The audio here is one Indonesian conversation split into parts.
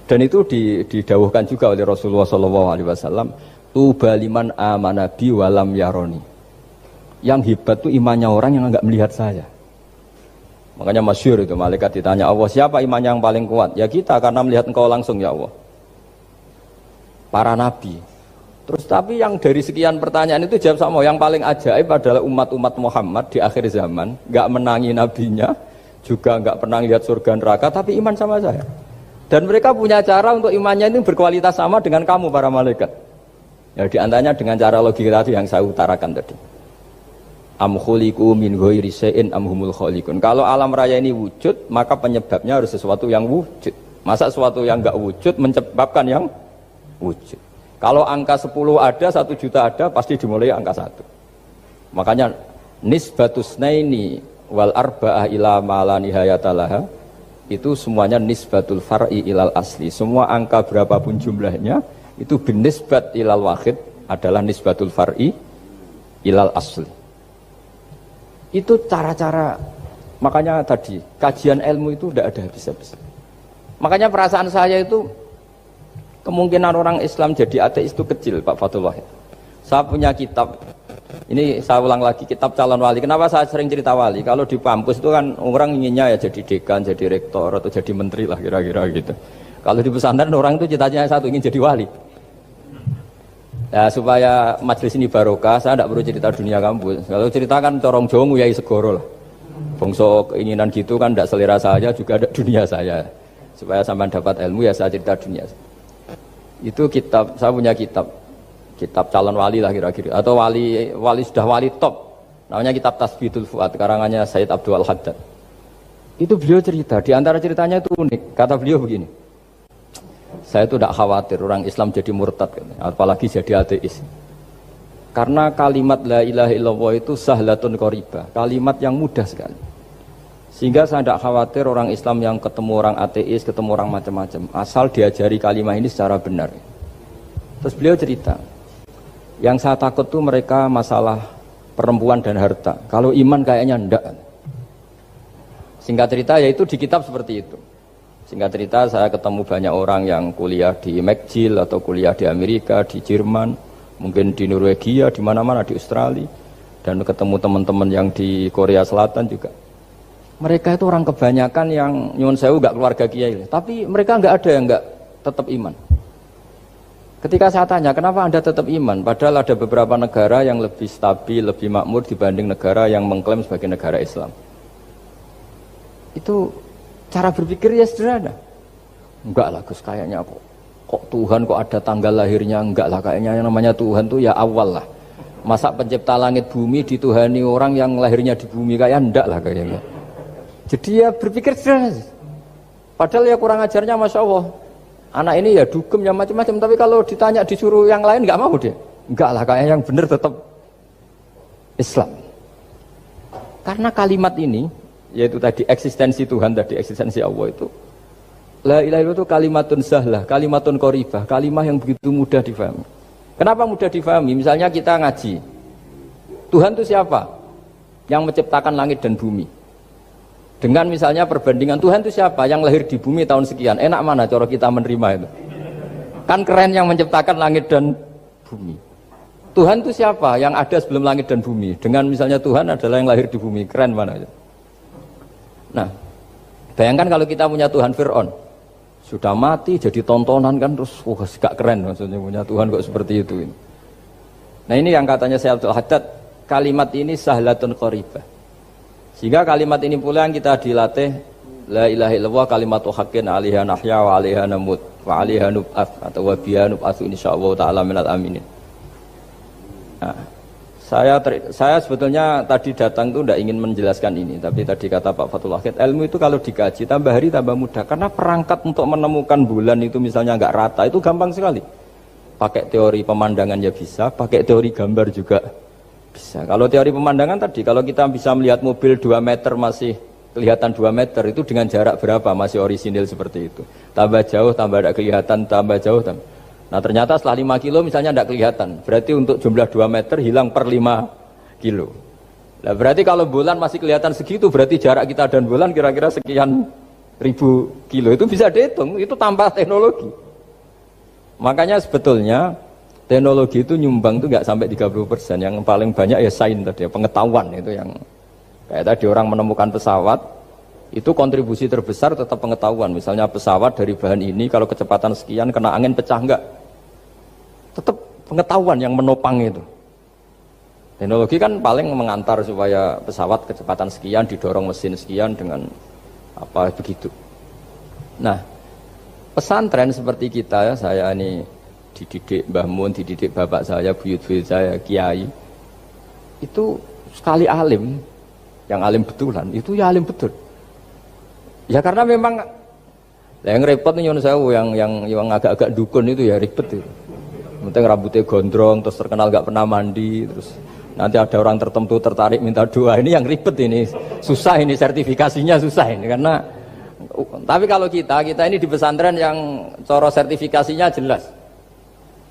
Dan itu didawuhkan juga oleh Rasulullah SAW. Tuba liman amana bi walam yaroni. Yang hebat itu imannya orang yang enggak melihat saya. Makanya masyhur itu, malaikat ditanya Allah, siapa imannya yang paling kuat? Ya kita, karena melihat engkau langsung ya Allah. Para nabi. Terus tapi yang dari sekian pertanyaan itu jawab sama, yang paling ajaib adalah umat-umat Muhammad di akhir zaman, enggak menangi nabinya, juga enggak pernah lihat surga neraka, tapi iman sama saya. Dan mereka punya cara untuk imannya itu berkualitas sama dengan kamu para malaikat. Ya diantaranya dengan cara logika tadi yang saya utarakan tadi. Am khuliqu min ghairi syai'in am humul khaliqun. Kalau alam raya ini wujud, maka penyebabnya harus sesuatu yang wujud. Masa sesuatu yang enggak wujud menyebabkan yang wujud. Kalau angka 10 ada, 1 juta ada, pasti dimulai angka 1. Makanya nisbatusnaini wal arba'ah ila ma la nihayatalaha itu semuanya nisbatul far'i ilal asli. Semua angka berapapun jumlahnya itu binisbat ilal wahid adalah nisbatul far'i ilal asli. Itu cara-cara, makanya tadi kajian ilmu itu tidak ada habis-habis. Makanya perasaan saya itu kemungkinan orang Islam jadi ateis itu kecil, Pak Fathul Wahid. Saya punya kitab, ini saya ulang lagi, kitab calon wali. Kenapa saya sering cerita wali? Kalau di kampus itu kan orang inginnya ya jadi dekan, jadi rektor atau jadi menteri lah kira-kira gitu. Kalau di pesantren orang itu cita-citanya satu, ingin jadi wali. Ya, supaya majelis ini barokah, saya tidak perlu cerita dunia kampus. Kalau ceritakan corong Jawa nguyai segoro lah. Bongso keinginan gitu kan tidak selera saya, juga ada dunia saya. Supaya sampai dapat ilmu ya saya cerita dunia. Itu kitab, saya punya kitab calon wali lah kira-kira. Atau wali sudah wali top. Namanya kitab Tasbihul Fuad, karangannya Sayyid Abdul Haddad. Itu beliau cerita, di antara ceritanya itu unik. Kata beliau begini. Saya itu tidak khawatir orang Islam jadi murtad, apalagi jadi ateis. Karena kalimat la ilaha illallah itu sahlatun qaribah, kalimat yang mudah sekali. Sehingga saya tidak khawatir orang Islam yang ketemu orang ateis, ketemu orang macam-macam, asal diajari kalimat ini secara benar. Terus beliau cerita, yang saya takut tuh mereka masalah perempuan dan harta. Kalau iman kayaknya enggak. Singkat cerita yaitu di kitab seperti itu. Singkat cerita saya ketemu banyak orang yang kuliah di McGill atau kuliah di Amerika, di Jerman, mungkin di Norwegia, di mana-mana, di Australia, dan ketemu teman-teman yang di Korea Selatan juga. Mereka itu orang kebanyakan yang nyuwun sewu enggak keluarga kiai, tapi mereka enggak ada yang enggak tetap iman. Ketika saya tanya, kenapa Anda tetap iman? Padahal ada beberapa negara yang lebih stabil, lebih makmur dibanding negara yang mengklaim sebagai negara Islam. Itu cara berpikir ya sederhana. Enggak lah Gus, kayaknya kok Tuhan kok ada tanggal lahirnya, enggak lah, kayaknya yang namanya Tuhan tuh ya awal lah. Masa pencipta langit bumi dituhani orang yang lahirnya di bumi, kayak enggak lah kayaknya. Jadi ya berpikir sederhana. Padahal ya kurang ajarnya Masya Allah. Anak ini ya dugem ya macam-macam, tapi kalau ditanya disuruh yang lain enggak mau dia. Enggak lah, kayaknya yang benar tetap Islam. Karena kalimat ini, yaitu tadi eksistensi Tuhan, tadi eksistensi Allah itu, la ilaha illallah itu kalimatun sahlah, kalimatun qaribah, kalimah yang begitu mudah difahami. Kenapa mudah difahami? Misalnya kita ngaji, Tuhan itu siapa? Yang menciptakan langit dan bumi. Dengan misalnya perbandingan Tuhan itu siapa? Yang lahir di bumi tahun sekian. Enak mana cara kita menerima itu? Kan keren yang menciptakan langit dan bumi. Tuhan itu siapa? Yang ada sebelum langit dan bumi. Dengan misalnya Tuhan adalah yang lahir di bumi. Keren mana itu? Nah, bayangkan kalau kita punya Tuhan Fir'aun, sudah mati jadi tontonan kan, terus gak keren maksudnya punya Tuhan kok seperti itu. Nah ini yang katanya Syekh Abdul Haddad, kalimat ini sahlatun qaribah. Sehingga kalimat ini pula yang kita dilatih, la ilaha illallah kalimatu haqqin 'alaiha nahya wa 'alaiha namut wa 'alaiha nub'ats atau wa biha nub'atsu insyaallah taala minal aminin. Nah, saya sebetulnya tadi datang itu tidak ingin menjelaskan ini, tapi tadi kata Pak Fathul Wahid, ilmu itu kalau dikaji tambah hari tambah mudah, karena perangkat untuk menemukan bulan itu misalnya nggak rata itu gampang sekali. Pakai teori pemandangan ya bisa, pakai teori gambar juga bisa. Kalau teori pemandangan tadi, kalau kita bisa melihat mobil 2 meter masih kelihatan 2 meter, itu dengan jarak berapa masih orisinil seperti itu. Tambah jauh, tambah tidak kelihatan, tambah jauh, tambah. Nah ternyata setelah 5 kilo misalnya tidak kelihatan, berarti untuk jumlah 2 meter hilang per 5 kilo. Nah berarti kalau bulan masih kelihatan segitu, berarti jarak kita dan bulan kira-kira sekian ribu kilo itu bisa dihitung, itu tanpa teknologi. Makanya sebetulnya teknologi itu nyumbang itu nggak sampai 30%. Yang paling banyak ya sains tadi, pengetahuan itu yang kayak tadi orang menemukan pesawat itu kontribusi terbesar tetap pengetahuan. Misalnya pesawat dari bahan ini kalau kecepatan sekian kena angin pecah enggak, tetap pengetahuan yang menopang itu. Teknologi kan paling mengantar supaya pesawat kecepatan sekian didorong mesin sekian dengan apa begitu. Nah, pesantren seperti kita ya, saya ini dididik Mbah Mun, dididik bapak saya, buyut-buyut saya, kiai. Itu sekali alim, yang alim betulan, itu ya alim betul. Ya karena memang yang repot nih nyuwun sewu yang agak-agak dukun itu ya ribet itu. Penting rambutnya gondrong, terus terkenal gak pernah mandi, terus nanti ada orang tertentu tertarik minta doa, ini yang ribet ini, susah ini sertifikasinya susah ini karena. Tapi kalau kita ini di pesantren yang coro sertifikasinya jelas.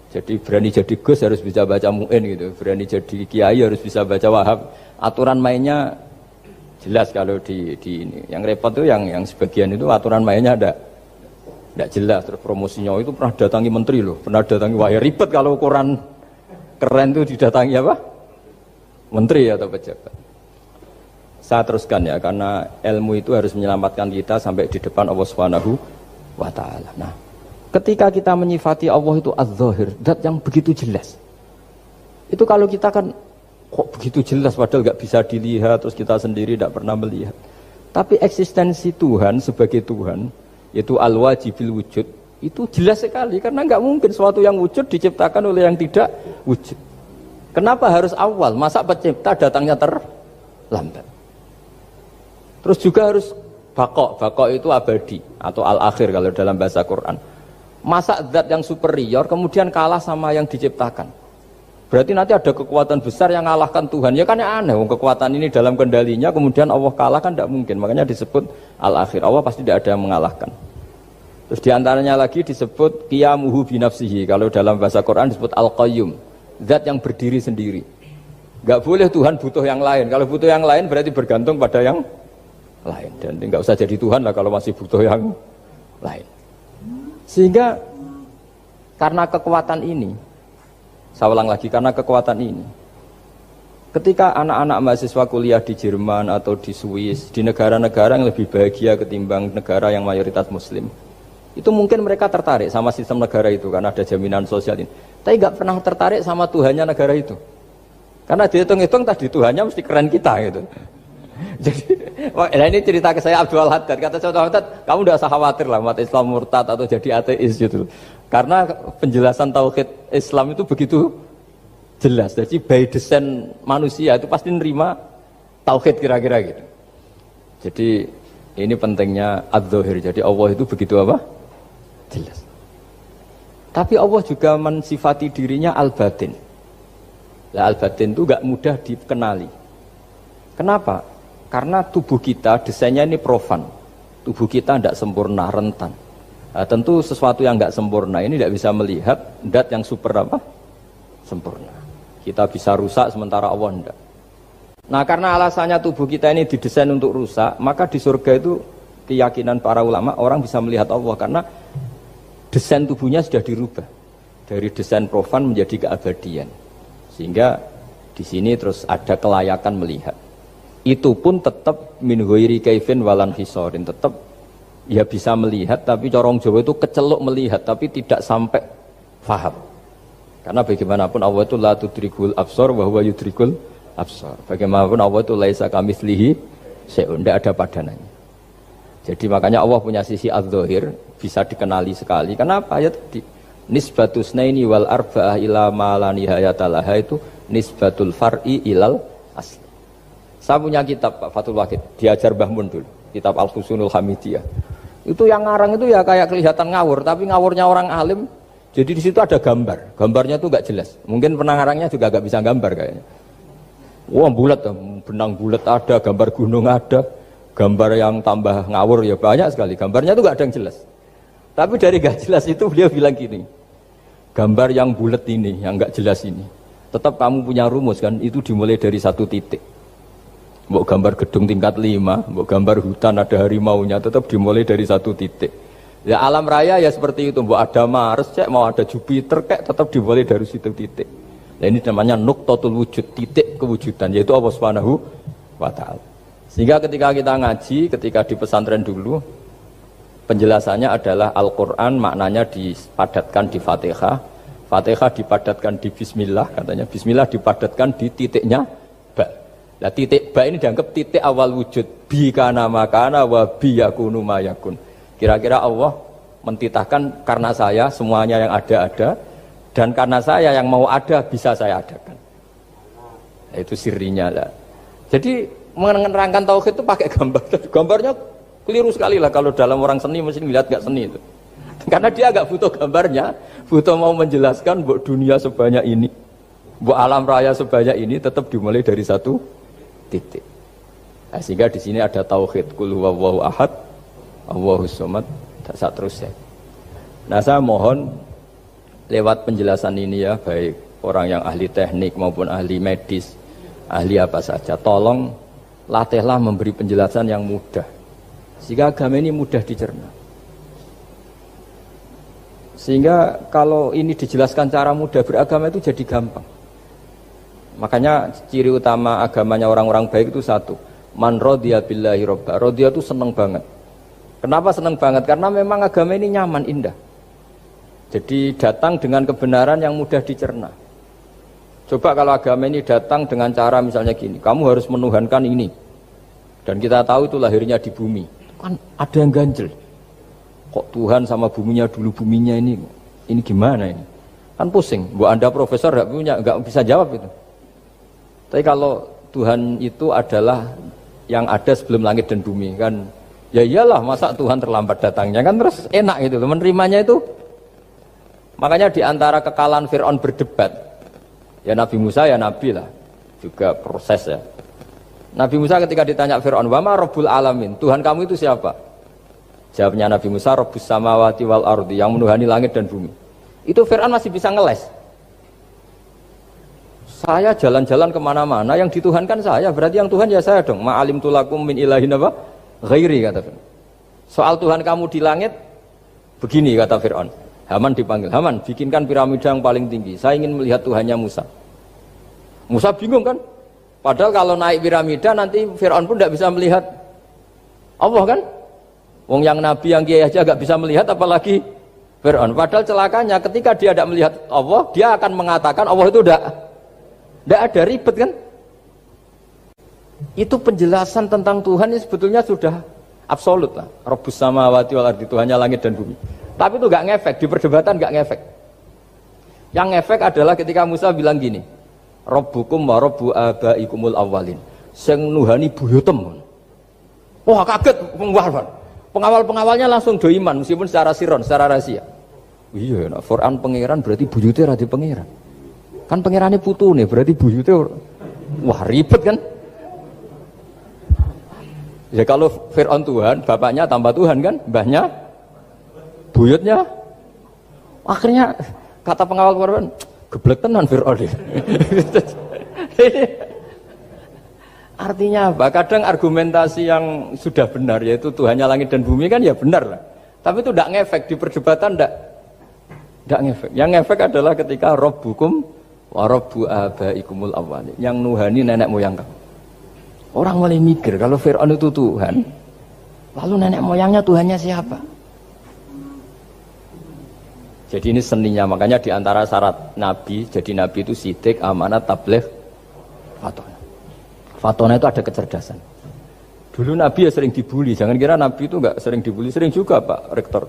Jadi berani jadi Gus harus bisa baca Mu'in gitu, berani jadi Kiai harus bisa baca Wahab. Aturan mainnya jelas kalau di ini. Yang repot tuh yang sebagian itu aturan mainnya tidak jelas. Terus promosinya itu pernah datangi menteri loh, pernah datangi wahai ribet kalau ukuran keren tuh didatangi apa? Menteri atau pejabat. Saya teruskan ya, karena ilmu itu harus menyelamatkan kita sampai di depan Allah Subhanahu wa Ta'ala. Nah, ketika kita menyifati Allah itu az-zahir, zat yang begitu jelas. Itu kalau kita kan kok begitu jelas padahal nggak bisa dilihat, terus kita sendiri tidak pernah melihat. Tapi eksistensi Tuhan sebagai Tuhan, yaitu al-wajibil wujud, itu jelas sekali karena nggak mungkin suatu yang wujud diciptakan oleh yang tidak wujud. Kenapa harus awal? Masa pencipta datangnya terlambat? Terus juga harus bakok itu abadi atau al-akhir kalau dalam bahasa Quran. Masa zat yang superior kemudian kalah sama yang diciptakan? Berarti nanti ada kekuatan besar yang mengalahkan Tuhan. Ya kan ya aneh, kekuatan ini dalam kendalinya kemudian Allah kalah kan tidak mungkin. Makanya disebut al-akhir. Allah pasti tidak ada yang mengalahkan. Terus diantaranya lagi disebut qiyamuhu binafsihi. Kalau dalam bahasa Quran disebut al-qayyum, zat yang berdiri sendiri. Gak boleh Tuhan butuh yang lain. Kalau butuh yang lain berarti bergantung pada yang lain, dan nggak usah jadi Tuhan lah kalau masih butuh yang lain. Sehingga karena kekuatan ini, saya ulang lagi, karena kekuatan ini, ketika anak-anak mahasiswa kuliah di Jerman atau di Swiss, di negara-negara yang lebih bahagia ketimbang negara yang mayoritas Muslim, itu mungkin mereka tertarik sama sistem negara itu karena ada jaminan sosial ini. Tapi nggak pernah tertarik sama Tuhannya negara itu, karena dihitung-hitung tadi Tuhannya mesti keren kita gitu. Jadi, ini cerita ke saya Abdul Haddad. Kata saya Abdul Haddad, kamu tidak usah khawatir lah umat Islam murtad atau jadi ateis gitu. Karena penjelasan tauhid Islam itu begitu jelas. Jadi by design manusia itu pasti nerima tauhid kira-kira gitu. Jadi ini pentingnya adz-dzahir. Jadi Allah itu begitu apa? Jelas. Tapi Allah juga mensifati dirinya al-batin. Nah, al-batin itu gak mudah dikenali. Kenapa? Karena tubuh kita desainnya ini profan, tubuh kita tidak sempurna, rentan. Nah, tentu sesuatu yang tidak sempurna ini tidak bisa melihat dat yang super apa? Sempurna. Kita bisa rusak sementara Allah tidak. Nah karena alasannya tubuh kita ini didesain untuk rusak, maka di surga itu keyakinan para ulama orang bisa melihat Allah karena desain tubuhnya sudah dirubah dari desain profan menjadi keabadian. Sehingga di sini terus ada kelayakan melihat. Itu pun tetap min ghairi kaifin walan hisorin, tetap ya bisa melihat, tapi corong Jawa itu keceluk melihat tapi tidak sampai faham. Karena bagaimanapun Allah itu la tudrikul absar wa huwa yudrikul absar. Bagaimanapun Allah itu laisa kamitslihi syai'un, tidak ada padanannya. Jadi makanya Allah punya sisi adz-dzahir bisa dikenali sekali. Kenapa? Ya tadi nisbatus naini wal arba'ah ila ma la nihayata laha itu nisbatul far'i ilal asli. Saya punya kitab Pak Fathul Wahid, diajar Mbah Mun dulu, kitab Al-Husunul Hamidiyah. Itu yang ngarang itu ya kayak kelihatan ngawur, tapi ngawurnya orang alim. Jadi di situ ada gambar, gambarnya tuh nggak jelas. Mungkin pengarangnya juga nggak bisa gambar kayaknya. Wah bulat, benang bulat ada, gambar gunung ada, gambar yang tambah ngawur ya banyak sekali. Gambarnya tuh nggak ada yang jelas. Tapi dari nggak jelas itu beliau bilang gini, gambar yang bulat ini, yang nggak jelas ini, tetap kamu punya rumus kan? Itu dimulai dari satu titik. Mbok gambar gedung tingkat 5, mbok gambar hutan ada harimaunya, tetap dimulai dari satu titik. Ya alam raya ya seperti itu, mbok ada Mars, cek mau ada Jupiter, kayak tetap dimulai dari situ titik. Nah, ini namanya nuqtatul wujud, titik kewujudan, yaitu Allah Subhanahu wa Ta'ala. Sehingga ketika kita ngaji, ketika di pesantren dulu, penjelasannya adalah Al-Quran maknanya dipadatkan di Fatihah, Fatihah dipadatkan di Bismillah, katanya Bismillah dipadatkan di titiknya ba. Nah titik ba ini dianggap titik awal wujud, bi kana makana wa bi yakunu mayakun. Kira-kira Allah mentitahkan karena saya semuanya yang ada, dan karena saya yang mau ada bisa saya adakan. Nah, itu sirinya lah. Jadi menerangkan tauhid itu pakai gambar. Gambarnya keliru sekali lah kalau dalam orang seni mesti lihat gak seni itu. Karena dia agak butuh gambarnya, butuh mau menjelaskan bahwa dunia sebanyak ini, bahwa alam raya sebanyak ini tetap dimulai dari satu titik. Nah, sehingga di sini ada tauhid qul huwallahu ahad, Allahus samad, dan seterusnya. Nah, saya mohon lewat penjelasan ini ya, baik orang yang ahli teknik maupun ahli medis, ahli apa saja, tolong latihlah memberi penjelasan yang mudah. Sehingga agama ini mudah dicerna. Sehingga kalau ini dijelaskan cara mudah beragama itu jadi gampang. Makanya ciri utama agamanya orang-orang baik itu satu. Man radiya billahi robba. Radiya itu senang banget. Kenapa senang banget? Karena memang agama ini nyaman, indah. Jadi datang dengan kebenaran yang mudah dicerna. Coba kalau agama ini datang dengan cara misalnya gini. Kamu harus menuhankan ini. Dan kita tahu itu lahirnya di bumi. Kan ada yang ganjel. Kok Tuhan sama buminya dulu, buminya ini gimana ini? Kan pusing. Bu Anda profesor nggak bisa jawab itu. Tapi kalau Tuhan itu adalah yang ada sebelum langit dan bumi kan, ya iyalah masa Tuhan terlambat datangnya kan, terus enak gitu menerimanya itu. Makanya diantara kekalahan Fir'aun berdebat, ya Nabi Musa ya Nabi lah, juga proses ya. Nabi Musa ketika ditanya Fir'aun, wa ma rabbul alamin, Tuhan kamu itu siapa? Jawabnya Nabi Musa, Rabbus samawati wal ardi, yang menuhani langit dan bumi. Itu Fir'aun masih bisa ngeles. Saya jalan-jalan kemana-mana, yang dituhankan saya, berarti yang Tuhan ya saya dong. Ma'alim tulakum min ilahin apa? Ghairi, kata Fir'aun. Soal Tuhan kamu di langit, begini kata Fir'aun. Haman dipanggil, Haman bikinkan piramida yang paling tinggi, saya ingin melihat Tuhannya Musa. Musa bingung kan? Padahal kalau naik piramida nanti Fir'aun pun tidak bisa melihat Allah kan? Wong yang nabi yang kiai aja gak bisa melihat apalagi Fir'aun. Padahal celakanya ketika dia tidak melihat Allah, dia akan mengatakan Allah itu tidak ada, ribet kan? Itu penjelasan tentang Tuhan ini sebetulnya sudah absolut lah. Rabbus samawati wal ardi, Tuhannya langit dan bumi. Tapi itu gak ngefek, di perdebatan gak ngefek. Yang ngefek adalah ketika Musa bilang gini, Rabbukum wa rabbu abaikumul awwalin. Sing nuhani buyutem. Wah kaget pengawal-pengawalnya langsung do iman meskipun secara siron, secara rahasia. Iya, nah, Quran pangeran berarti buyute ra di pangeran. Kan pangerane putune berarti buyute wah ribet kan? Ya kalau Fir'aun Tuhan, bapaknya tambah Tuhan kan, mbahnya buyutnya. Akhirnya kata pengawal Quran, geblek tenan Fir'aun. Artinya apa? Kadang argumentasi yang sudah benar, yaitu Tuhannya langit dan bumi kan ya benar lah. Tapi itu tidak ngefek, di perdebatan tidak ngefek. Yang ngefek adalah ketika Rabbukum wa rabbu abaikumul awwalin, yang nuhani nenek moyang kamu. Orang mulai mikir kalau Fir'aun itu Tuhan, lalu nenek moyangnya Tuhannya siapa? Jadi ini seninya, makanya diantara syarat Nabi, jadi Nabi itu sidik, amanat, tabligh, fatwa. Fatona itu ada kecerdasan. Dulu Nabi ya sering dibully, jangan kira Nabi itu enggak sering dibully, sering juga Pak Rektor.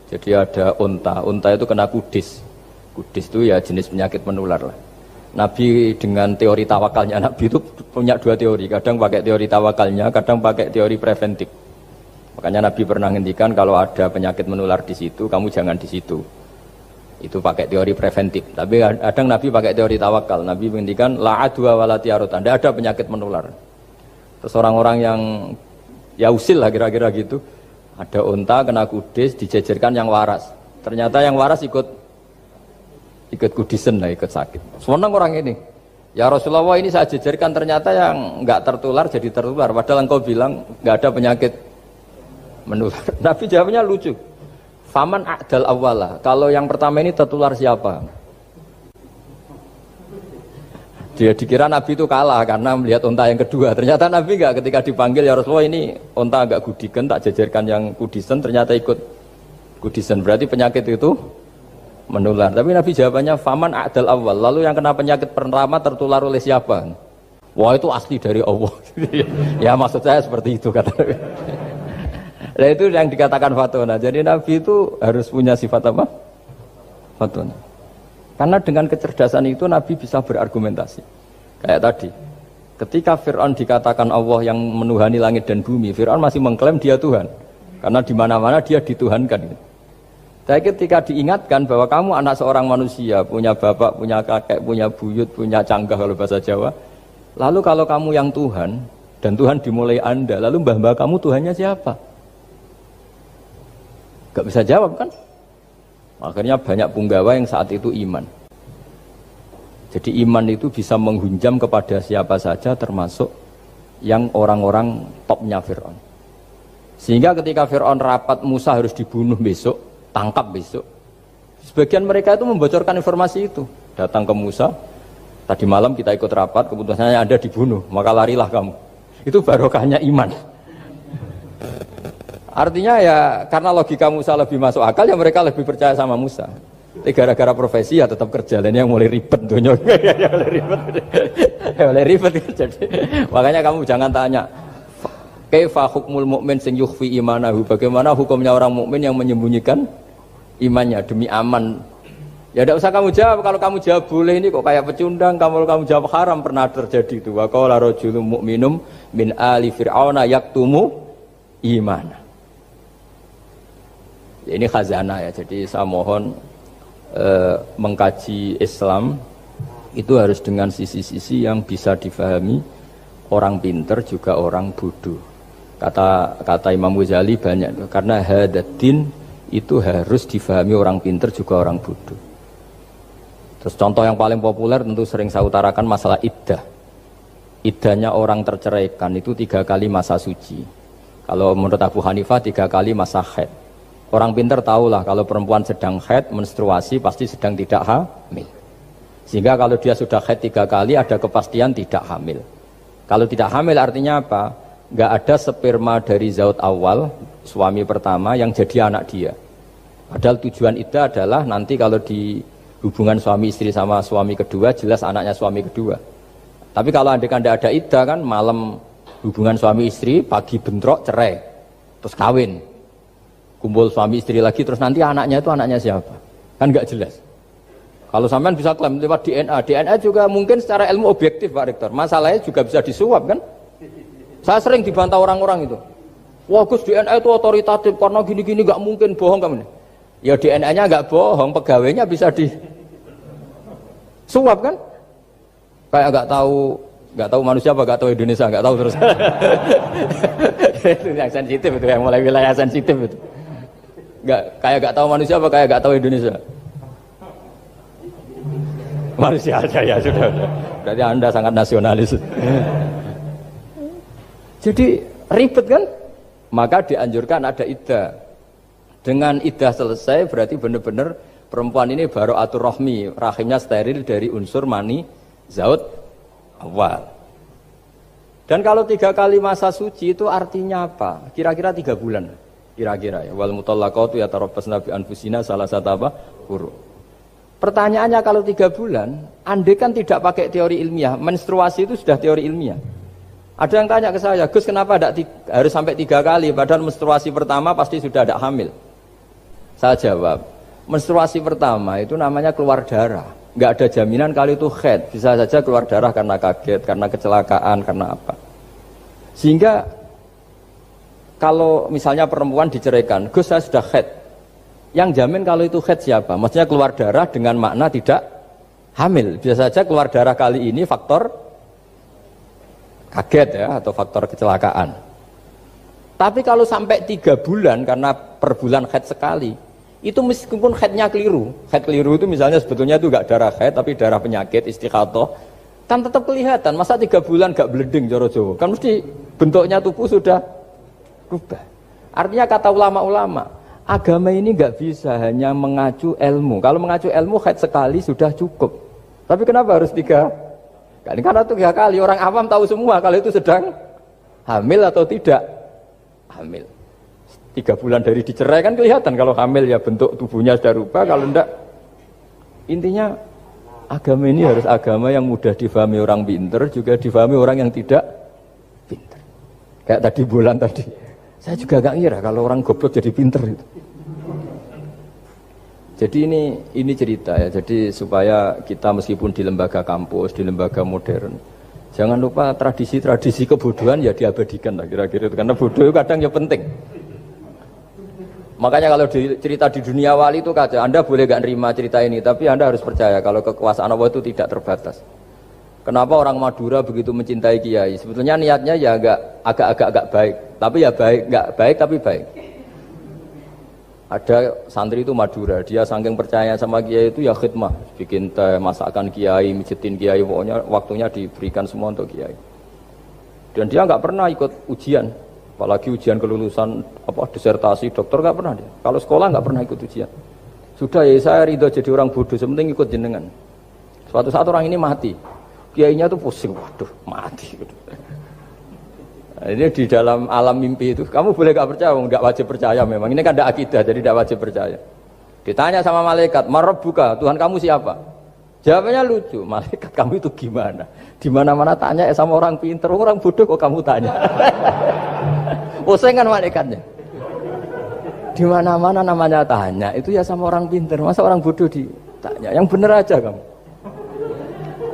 Jadi ada unta itu kena kudis. Kudis itu ya jenis penyakit menular lah. Nabi dengan teori tawakalnya, Nabi itu punya dua teori, kadang pakai teori tawakalnya, kadang pakai teori preventif. Makanya Nabi pernah ngendikan kalau ada penyakit menular di situ, kamu jangan di situ. Itu pakai teori preventif. Tapi kadang Nabi pakai teori tawakal. Nabi menghentikan la adwa wala tiarota. Tidak ada penyakit menular. Terus orang-orang yang ya usil lah kira-kira gitu. Ada unta kena kudis dijejerkan yang waras. Ternyata yang waras ikut kudisen lah, ikut sakit. Senang orang ini. Ya Rasulullah, ini saya jejerkan ternyata yang nggak tertular jadi tertular. Padahal engkau bilang nggak ada penyakit menular. Nabi jawabnya lucu. Faman a'dal awwala. Kalau yang pertama ini tertular siapa? Dia dikira Nabi itu kalah karena melihat unta yang kedua. Ternyata Nabi nggak, ketika dipanggil ya Rasulullah ini unta agak kudiken, tak jejerkan yang kudisen, ternyata ikut kudisen. Berarti penyakit itu menular. Tapi Nabi jawabannya faman a'dal awal. Lalu yang kena penyakit pertama tertular oleh siapa? Wah, itu asli dari Allah. Ya maksud saya seperti itu kata Nabi. Nah itu yang dikatakan fatona. Jadi Nabi itu harus punya sifat apa? Fatona. Karena dengan kecerdasan itu Nabi bisa berargumentasi. Kayak tadi, ketika Fir'aun dikatakan Allah yang menuhani langit dan bumi, Fir'aun masih mengklaim dia Tuhan. Karena di mana-mana dia dituhankan. Tapi ketika diingatkan bahwa kamu anak seorang manusia, punya bapak, punya kakek, punya buyut, punya canggah kalau bahasa Jawa. Lalu kalau kamu yang Tuhan, dan Tuhan dimulai Anda, lalu mbah-mbah kamu Tuhannya siapa? Gak bisa jawab kan? Akhirnya banyak punggawa yang saat itu iman. Jadi iman itu bisa menghunjam kepada siapa saja, termasuk yang orang-orang topnya Fir'aun. Sehingga ketika Fir'aun rapat Musa harus dibunuh besok, tangkap besok, sebagian mereka itu membocorkan informasi itu. Datang ke Musa, tadi malam kita ikut rapat, keputusannya Anda dibunuh, maka larilah kamu. Itu barokahnya iman. Artinya ya karena logika Musa lebih masuk akal, ya mereka lebih percaya sama Musa. Tapi gara-gara profesi ya tetap kerja, dan yang mulai ribet dunia. mulai ribet. Jadi makanya kamu jangan tanya kaifa hukmul mukmin sing yukhfi imanahu, bagaimana hukumnya orang mukmin yang menyembunyikan imannya demi aman. Ya tidak usah kamu jawab. Kalau kamu jawab boleh, ini kok kayak pecundang. Kalau kamu jawab haram, pernah terjadi itu. Wa qala rajulun mu'minum min ali fir'auna yaktumu imana. Ya, ini khazanah ya. Jadi saya mohon mengkaji Islam itu harus dengan sisi-sisi yang bisa difahami orang pinter juga orang bodoh. Kata Imam Ghazali banyak, karena hadatin itu harus difahami orang pinter juga orang bodoh. Terus contoh yang paling populer tentu sering saya utarakan masalah iddah. Iddahnya orang terceraikan itu 3 kali masa suci. Kalau menurut Abu Hanifah 3 kali masa haid. Orang pinter tahulah kalau perempuan sedang haid, menstruasi pasti sedang tidak hamil. Sehingga kalau dia sudah haid 3 kali ada kepastian tidak hamil. Kalau tidak hamil artinya apa? Nggak ada sperma dari zaut awal, suami pertama yang jadi anak dia. Padahal tujuan iddah adalah nanti kalau di hubungan suami istri sama suami kedua, jelas anaknya suami kedua. Tapi kalau andai kan tidak ada iddah kan, malam hubungan suami istri, pagi bentrok cerai, terus kawin, kumpul suami istri lagi, terus nanti anaknya itu anaknya siapa? Kan nggak jelas. Kalau sampean bisa klaim lewat DNA, DNA juga mungkin secara ilmu objektif Pak Rektor. Masalahnya juga bisa disuap kan? Saya sering dibantah orang-orang itu. Wah Gus, DNA itu otoritatif karena gini-gini nggak mungkin, bohong kamu. Ya DNA-nya nggak bohong, pegawainya bisa disuap kan? Kayak nggak tahu manusia apa nggak tahu Indonesia, nggak tahu terus. Itu yang sensitif itu, yang mulai wilayah sensitif itu. Nggak tahu manusia apa kayak nggak tahu Indonesia. Manusia aja ya sudah. Berarti Anda sangat nasionalis. Jadi ribet kan? Maka dianjurkan ada iddah. Dengan iddah selesai berarti benar-benar perempuan ini baru atur rohmi, rahimnya steril dari unsur mani zaut awal. Dan kalau 3 kali masa suci itu artinya apa? Kira-kira 3 bulan. Kira-kira ya. Wal mutallaqatu yatarabbasna bi anfusina salah satu apa? Huru. Pertanyaannya kalau 3 bulan, andai kan tidak pakai teori ilmiah, menstruasi itu sudah teori ilmiah. Ada yang tanya ke saya, Gus kenapa harus sampai 3 kali, padahal menstruasi pertama pasti sudah ada hamil. Saya jawab, menstruasi pertama itu namanya keluar darah. Nggak ada jaminan kali itu haid, bisa saja keluar darah karena kaget, karena kecelakaan, karena apa. Sehingga kalau misalnya perempuan diceraikan, Gus saya sudah haid. Yang jamin kalau itu haid siapa? Maksudnya keluar darah dengan makna tidak hamil. Bisa saja keluar darah kali ini faktor kaget ya, atau faktor kecelakaan. Tapi kalau sampai 3 bulan karena per bulan haid sekali, itu meskipun haidnya keliru, haid keliru itu misalnya sebetulnya itu enggak darah haid tapi darah penyakit istikhadah, Kan tetap kelihatan, masa 3 bulan gak blending cara Jawa? Kan mesti bentuknya tubuh sudah berubah. Artinya kata ulama-ulama, agama ini gak bisa hanya mengacu ilmu. Kalau mengacu ilmu haid sekali sudah cukup. Tapi kenapa harus 3 kali? Karena 3 kali orang awam tahu semua kalau itu sedang hamil atau tidak hamil. 3 bulan dari dicerai kan kelihatan kalau hamil ya bentuk tubuhnya sudah rubah, kalau enggak. Intinya agama ini harus agama yang mudah difahami orang pinter, juga difahami orang yang tidak pinter. Kayak tadi bulan tadi, saya juga gak ngira kalau orang goblok jadi pinter itu. Jadi ini cerita ya, jadi supaya kita meskipun di lembaga kampus, di lembaga modern, jangan lupa tradisi-tradisi kebodohan ya diabadikan lah kira-kira itu, karena bodoh itu kadang ya penting. Makanya kalau cerita di dunia wali itu kaca, Anda boleh gak nerima cerita ini, tapi Anda harus percaya kalau kekuasaan Allah itu tidak terbatas. Kenapa orang Madura begitu mencintai kiai? Sebetulnya niatnya ya agak baik, tapi ya nggak baik tapi baik. Ada santri itu Madura, dia saking percaya sama kiai itu ya khidmah, bikin teh, masakan kiai, mijitin kiai, pokoknya waktunya diberikan semua untuk kiai. Dan dia nggak pernah ikut ujian. Apalagi ujian kelulusan disertasi dokter nggak pernah dia. Kalau sekolah nggak pernah ikut ujian. Sudah ya saya ridho jadi orang bodoh, sepenting ikut jenengan. Suatu saat orang ini mati, kiainya tuh pusing, waduh mati. Nah, ini di dalam alam mimpi itu, kamu boleh nggak percaya, nggak wajib percaya memang. Ini kan ada akidah, jadi tidak wajib percaya. Ditanya sama malaikat, Marabbuka, Tuhan kamu siapa? Jawabannya lucu, malaikat kamu itu gimana? Di mana-mana tanya sama orang pinter, orang bodoh kok kamu tanya? Pusing kan malaikatnya. Di mana-mana namanya tanya, itu ya sama orang pinter. Masa orang bodoh ditanya? Yang bener aja kamu.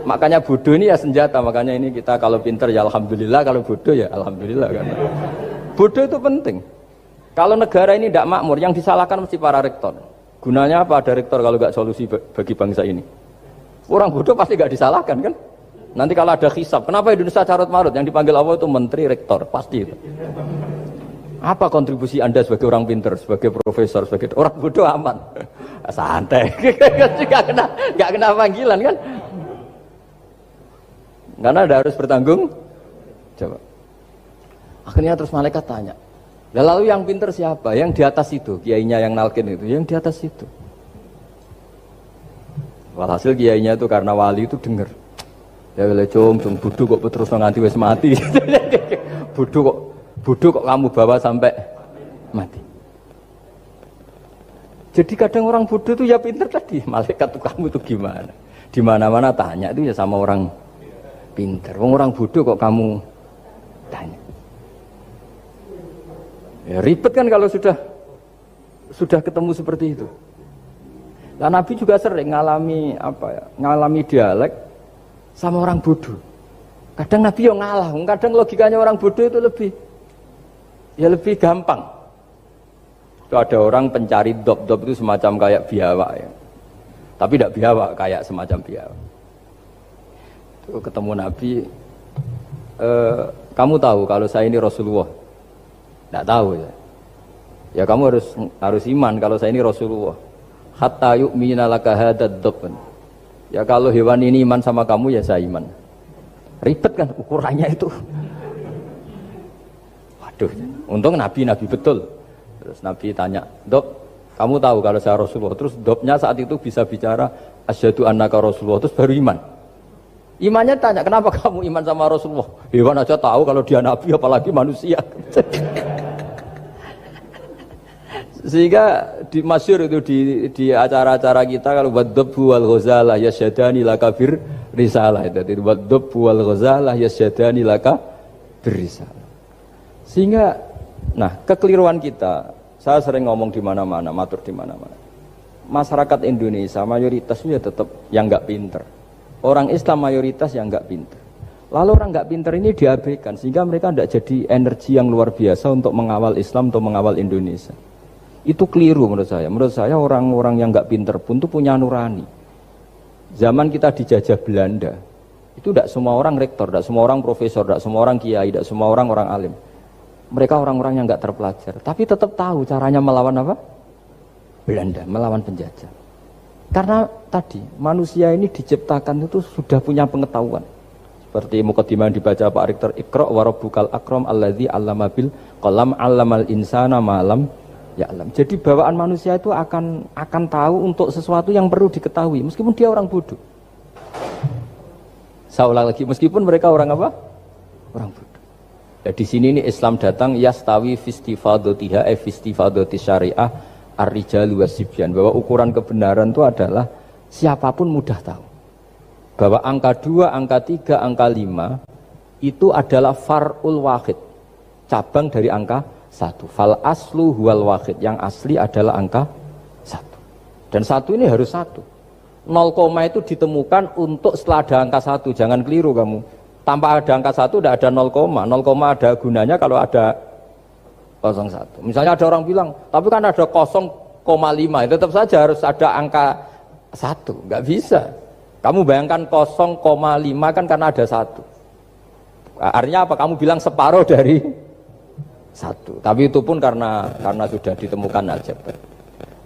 Makanya bodoh ini ya senjata. Makanya ini kita kalau pinter ya alhamdulillah, kalau bodoh ya alhamdulillah. Karena bodoh itu penting. Kalau negara ini tidak makmur, yang disalahkan mesti para rektor. Gunanya apa ada rektor kalau nggak solusi bagi bangsa ini? Orang bodoh pasti nggak disalahkan kan? Nanti kalau ada hisab, kenapa Indonesia carut marut? Yang dipanggil Allah itu menteri, rektor, pasti itu. Apa kontribusi Anda sebagai orang pinter, sebagai profesor, sebagai orang bodoh aman? Santai, nggak kena panggilan kan? Karena Anda harus bertanggung jawab. Akhirnya terus malaikat tanya, lalu yang pinter siapa? Yang di atas itu, kiainya yang nalkin itu, yang di atas itu. Walhasil kiainya itu karena wali itu dengar. Ya wele cung bodoh kok terus nganti wis mati. bodoh kok kamu bawa sampai mati. Jadi kadang orang bodoh itu ya pinter tadi. Malaikat tuh kamu itu gimana? Di mana-mana tanya itu ya sama orang pinter. Orang bodoh kok kamu tanya. Ya ribet kan kalau sudah ketemu seperti itu. Nah, Nabi juga sering ngalami dialek sama orang bodoh. Kadang Nabi yang ngalah, kadang logikanya orang bodoh itu lebih gampang. Itu ada orang pencari dop itu semacam kayak biawak ya. Tapi tidak biawak, kayak semacam biawak. Itu ketemu Nabi, kamu tahu kalau saya ini Rasulullah? Tidak tahu ya. Ya kamu harus iman kalau saya ini Rasulullah. Hatta yu'mina laka hadad dhabban. Ya kalau hewan ini iman sama kamu ya saya iman. Ribet kan ukurannya itu. Waduh, untung Nabi betul. Terus Nabi tanya, "Dob, kamu tahu kalau saya Rasulullah?" Terus dobnya saat itu bisa bicara asyhadu annaka Rasulullah, terus baru iman. Imannya tanya, "Kenapa kamu iman sama Rasulullah?" Hewan aja tahu kalau dia nabi apalagi manusia. Sehingga di masyhur itu di acara-acara kita kalau wadhabbu wal ghazalah yasyadani laka bir risalah itu wadhabbu wal ghazalah yasyadani laka bir risalah. Sehingga kekeliruan kita, saya sering ngomong di mana-mana, matur di mana-mana. Masyarakat Indonesia mayoritas ya tetap yang enggak pinter. Orang Islam mayoritas yang enggak pinter. Lalu orang enggak pinter ini diabaikan sehingga mereka tidak jadi energi yang luar biasa untuk mengawal Islam atau mengawal Indonesia. Itu keliru menurut saya. Menurut saya orang-orang yang nggak pinter pun tuh punya nurani. Zaman kita dijajah Belanda, itu tidak semua orang rektor, tidak semua orang profesor, tidak semua orang kiai, tidak semua orang alim. Mereka orang-orang yang nggak terpelajar, tapi tetap tahu caranya melawan apa? Belanda, melawan penjajah. Karena tadi manusia ini diciptakan itu sudah punya pengetahuan. Seperti mukadimah yang dibaca Pak Rektor, Iqra wa rabbukal akram alladzi 'allama bil qalam 'allamal insana ma lam ya'lam. Jadi bawaan manusia itu akan tahu untuk sesuatu yang perlu diketahui meskipun dia orang bodoh. Saya ulang lagi, meskipun mereka orang apa? Orang bodoh. Ya, di sini ini Islam datang yastawi fistifadatiha fistifadati syariah ar-rijalu wasibyan, bahwa ukuran kebenaran itu adalah siapapun mudah tahu. Bahwa angka 2, angka 3, angka 5 itu adalah far'ul wahid, cabang dari angka 1. Fal aslu huwal wahid, yang asli adalah angka 1. Dan 1 ini harus 1. 0, itu ditemukan untuk setelah ada angka 1, jangan keliru kamu. Tanpa ada angka 1 tidak ada 0, 0 ada gunanya kalau ada 01. Misalnya ada orang bilang, tapi kan ada 0,5, tetap saja harus ada angka 1, nggak bisa. Kamu bayangkan 0,5 kan karena ada 1. Artinya apa? Kamu bilang separuh dari 1. Tapi itu pun karena sudah ditemukan aljabar.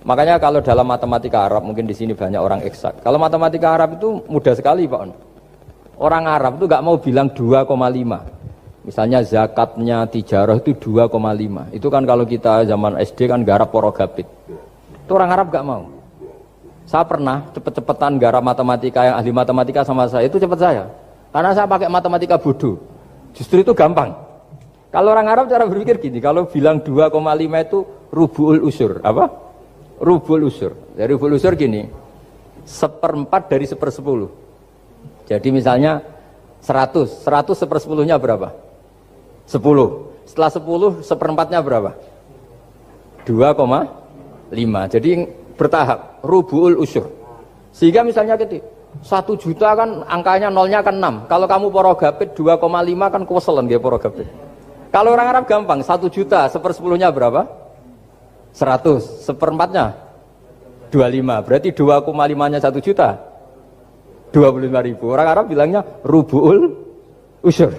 Makanya kalau dalam matematika Arab, mungkin di sini banyak orang eksak. Kalau matematika Arab itu mudah sekali Pak. Orang Arab itu nggak mau bilang 2,5. Misalnya zakatnya tijarah itu 2,5. Itu kan kalau kita zaman SD kan garap porogapit. Itu orang Arab nggak mau. Saya pernah cepet-cepetan garap matematika, yang ahli matematika sama saya itu cepet saya. Karena saya pakai matematika bodoh. Justru itu gampang. Kalau orang Arab cara berpikir gini, kalau bilang 2,5 itu rubu'ul usur. Apa? Rubu'ul usur. Dari rubu'ul usur gini, 1/4 dari 1/10. Jadi misalnya 100 1/10-nya berapa? 10. Setelah 10, 1/4-nya berapa? 2,5. Jadi bertahap, rubu'ul usur. Sehingga misalnya gitu, 1 juta kan angkanya nolnya kan 6. Kalau kamu porogapit 2,5 kan keweselan dia porogapit. Kalau orang Arab gampang, 1 juta 1/10-nya berapa? 100. 1/4-nya 25. Berarti 2,5-nya 1 juta. 25.000. Orang Arab bilangnya rubu'ul usur.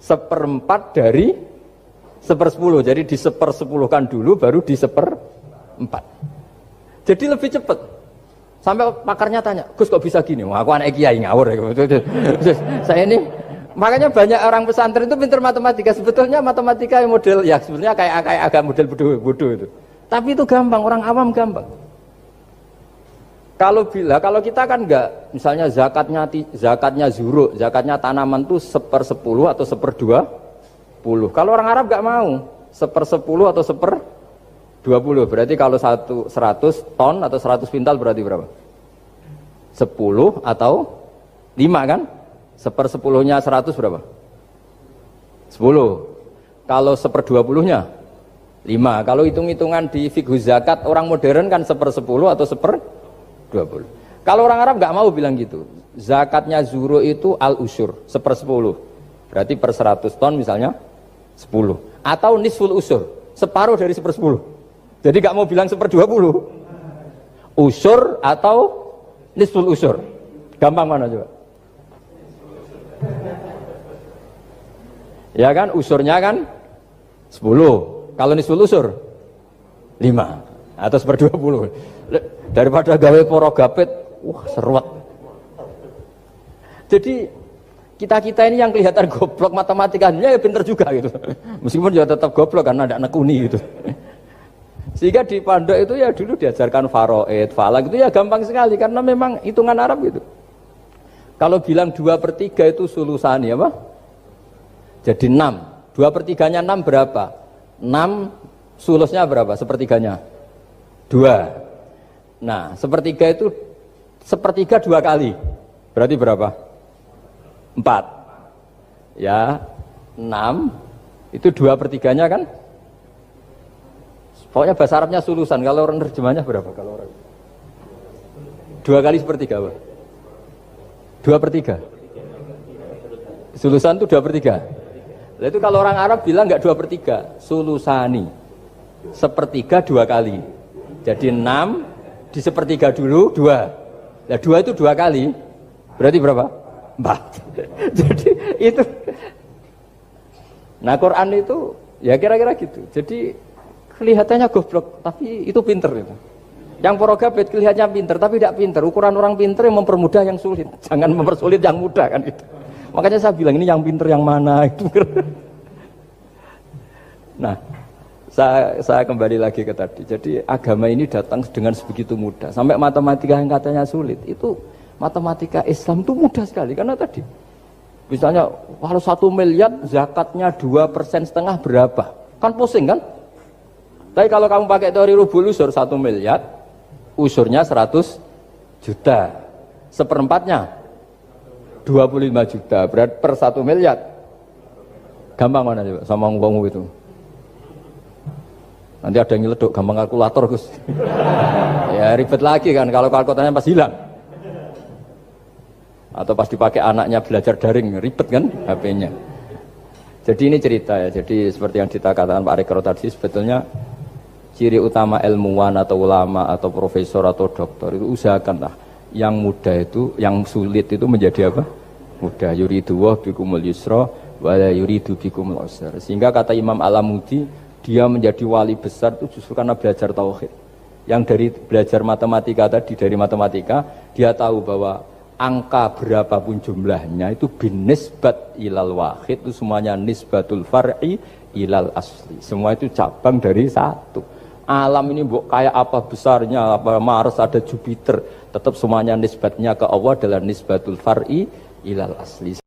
1/4 dari 1/10. Jadi di 1/10-kan dulu baru di 1/4. Jadi lebih cepat. Sampai pakarnya tanya, Gus kok bisa gini? Wah, aku anak kiai ngawur. Saya ini, makanya banyak orang pesantren itu pintar matematika. Sebetulnya matematika yang model, ya sebenarnya kayak agak model bodoh itu. Tapi itu gampang, orang awam gampang. Kalau kita kan enggak, misalnya zakatnya zuru, zakatnya tanaman itu 1/10 atau 1/20. Kalau orang Arab enggak mau 1/10 atau 1/20. Berarti kalau 100 ton atau 100 pintal berarti berapa? 10 atau 5 kan? 1/10-nya 100 berapa? 10. Kalau 1/20-nya 5. Kalau hitung-hitungan di fikih zakat orang modern kan 1/10 atau 1/20. Kalau orang Arab nggak mau bilang gitu. Zakatnya zuru itu al-usur 1/10. Berarti per 100 ton misalnya 10. Atau nisful usur, separuh dari 1/10. Jadi nggak mau bilang 1/20. Usur atau nisful usur. Gampang mana coba? Ya kan, usurnya kan 10. Kalau nisful usur 5 atau 1/20. Daripada gawe porogapit, wah seruat. Jadi kita ini yang kelihatan goblok matematikanya ya pinter juga gitu. Meskipun ya tetap goblok karena ada nekuni gitu. Sehingga di pondok itu ya dulu diajarkan faraid, falak itu ya gampang sekali karena memang hitungan Arab gitu. Kalau bilang 2/3 itu sulusani apa? Jadi 6. 2/3-nya 6 berapa? 6 sulusnya berapa? Sepertiganya 2. Nah, sepertiga itu sepertiga 2 kali. Berarti berapa? 4. Ya, 6 itu 2/3-nya kan? Pokoknya bahasa Arabnya sulusan. Kalau orang terjemahnya berapa? Kalau orang 2 kali sepertiga apa? 2/3. Sulusan itu 2/3. Nah, itu kalau orang Arab bilang enggak 2/3, sulusani. Sepertiga 2 kali. Jadi 6 di sepertiga dulu 2. Nah 2 itu 2 kali. Berarti berapa? 4. Jadi itu. Nah Quran itu ya kira-kira gitu. Jadi kelihatannya goblok, tapi itu pinter itu. Yang porogabit kelihatannya pinter tapi tidak pinter. Ukuran orang pinter yang mempermudah yang sulit, jangan mempersulit yang mudah kan gitu. Makanya saya bilang ini yang pinter yang mana itu. Nah, saya kembali lagi ke tadi. Jadi agama ini datang dengan sebegitu mudah. Sampai matematika yang katanya sulit, itu matematika Islam itu mudah sekali. Karena tadi, misalnya kalau 1 miliar zakatnya 2,5% berapa? Kan pusing kan? Tapi kalau kamu pakai teori rubul usur 1 miliar, usurnya 100 juta. Seperempatnya 25 juta. Berarti per 1 miliar. Gampang mana coba sama ngomong itu? Nanti ada yang nyeleduk gampang kalkulator Gus. Ya ribet lagi kan kalau kalkulatornya pas hilang. Atau pas dipakai anaknya belajar daring, ribet kan HP-nya. Jadi ini cerita ya. Jadi seperti yang dikatakan Pak Rekro tadi, sebetulnya ciri utama ilmuwan atau ulama atau profesor atau doktor itu usahakanlah yang mudah itu, yang sulit itu menjadi apa? Mudah. Yuridu wa bikumul yusra wa la yuridu bikumul usra. Sehingga kata Imam Alamudi, dia menjadi wali besar itu justru karena belajar tauhid. Yang dari belajar matematika tadi, dari matematika dia tahu bahwa angka berapapun jumlahnya itu binisbat ilal wahid, itu semuanya nisbatul far'i ilal asli. Semua itu cabang dari satu. Alam ini kayak apa besarnya, apa Mars, ada Jupiter, tetap semuanya nisbatnya ke Allah adalah nisbatul far'i ilal asli.